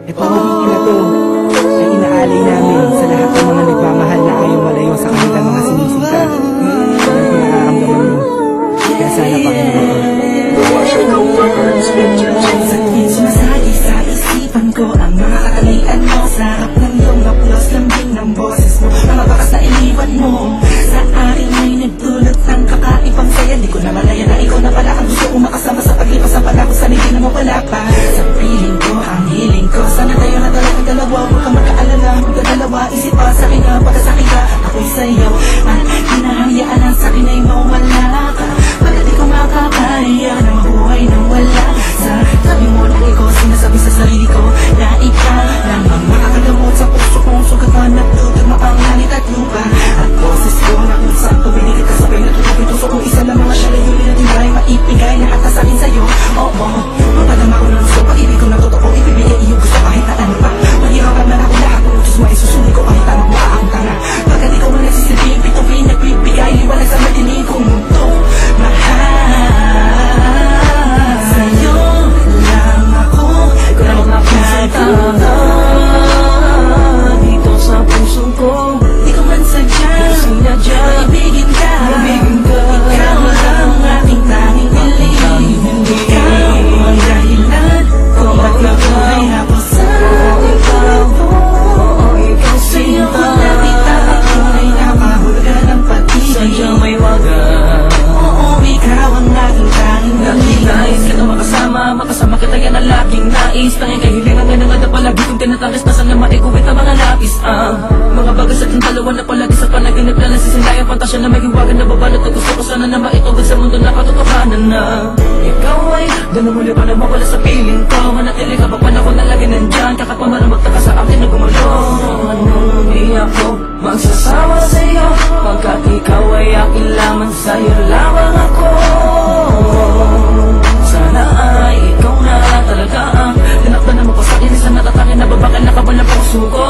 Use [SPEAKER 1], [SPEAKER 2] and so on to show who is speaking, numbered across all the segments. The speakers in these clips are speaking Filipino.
[SPEAKER 1] Itong awitin na to ay inaalay namin sa lahat ng mga nagmamahal na ayaw malayo sa kanilang mga sinisinta. Alam ko nararamdaman mo, kaya sana Panginoon.
[SPEAKER 2] Sumasagi sa isipan ko ang mga katalian mo. Sa harap ng iyong haplos, lambing ng boses mo, mga bakas na iniwan mo sa akin ay nagdulot ng kakaibang saya. Di ko na malaya na ikaw na pala ang gusto kong makasama sa paglipas ng panahon. Sana hindi na mawala pa sa piling ko, ang hiling ko. Sana tayo na talagang dalawa, huwag kang magkaalala. Magdadalawa, isip pa sa akin na para sa akin ka. Ako'y sa'yo at hinahayaan ang sa akin ay mawala ka. Pagkat di ko makakaya na mabuhay nang wala sa tabi mo. Nung ikaw sinasabi sa sarili ko na ikaw lang ang makakagamot sa puso kong sugat na natutugma ang langit at lupa. At boses ko na kung saan tumiligid ka sabay natutupin puso kong isa lang mga siyalay yun na tindahay maipigay na atas akin sa'yo. Oo, mapadama ko ng gusto, pag-ibig ko na totoo, ibibigay iyong gusto kahit na ano pa. Maghirapan man ako lahat ng utos mo ay susunod ko kahit anong maakong tanga. Pagkat ikaw ang nagsisilbing pituin, nagbibigay liwanag sa madilim kong mundo. Mahal sa'yo lang ako, ikaw lang makakatawa dito sa puso ko. Di ko man sadya, maibigin ka. Ikaw lang ang aking tanging hiling. Ikaw ang dahilan kung bakit ako'y hapos sa ikaw. Sa'yo ko nakita ako'y napahulugan ng pag-ibig. Sadyang may wagan. Oo, ikaw ang aking tanging hiling. Nais ka na makasama kita yan ang laking nais. Tanging kahilingan nga nangada palagi kong tinatangis na sana maikuwit ang mga lapis. Mga bagas at yung dalawa na palagi sa panaginip na nasisindayan. Pantasya na may hiwagan na babalot at gusto ko sana na maitugod sa mundo na katotohanan na ikaw ay doon muli pa na mawala sa piling ko. Manatili ka pa panahon na lagi nandyan. Kakat pa maramag ka sa akin na gumulong. Hindi ako magsasawa sa'yo pagkat ikaw ay akin lamang, sa'yo lamang ako. Sana ay ikaw na talaga ang tinakdan na mo pa sa akin. Isang natatangin na babakal na kabal ng puso ko.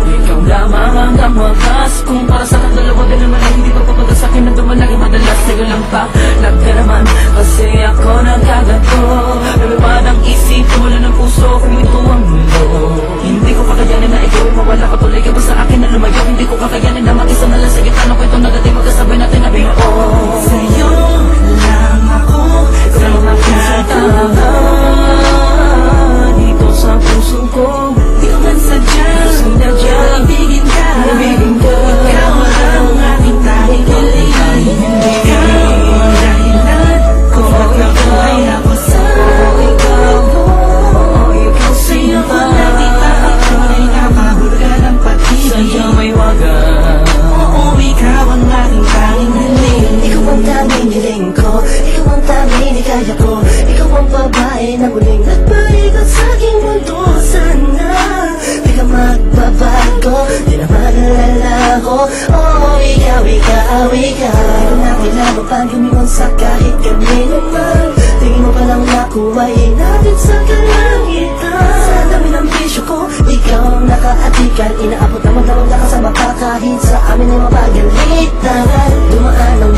[SPEAKER 2] Ikaw lamang hanggang wagas. Kung para sa kang dalawa din naman ay hindi pagpapagal sa akin na dumalagi madalas. Sa'yo lang pa nagdaraman kasi ako nagkagato. Lumipad ang isip, tumula ng puso kung ito ang mundo. Hindi ko kakayanin na ikaw ay mawala ka. Tuloy ka ba sa akin na lumayo? Hindi ko kakayanin na mag-isa na lang sa gitna ng kwento na dati magkasabay natin na bigo. Sa'yo lang ako, ikaw lang makakatawa dito sa puso ko. Di ko man sadya, maibigin ka. Ikaw lang ang aking tanging hiling. Ikaw ang dahilan kung bakit ako'y hapos sa ikaw. Sa'yo ko nakita ako'y napahulugan ng pag-ibig. Sadyang may wagan. Oo, ikaw ang aking tanging hiling.
[SPEAKER 3] Ikaw ang tanging hiling ko, ikaw ang tanging hikaya ko. Ikaw ang babae na muling nagpaligot sa aking mundo. Sana di ka magbabago, di na maalala ko. Oo, ikaw. Ikaw na kailangan pang lumingon sa kahit kanino man. Tingin mo palang nakuhain natin sa kalangitan. Sa dami ng bisyo ko, ikaw ang nakaatikan. Inaabot naman ka sa makakahit sa amin ay mapagalitan. Dumaan ang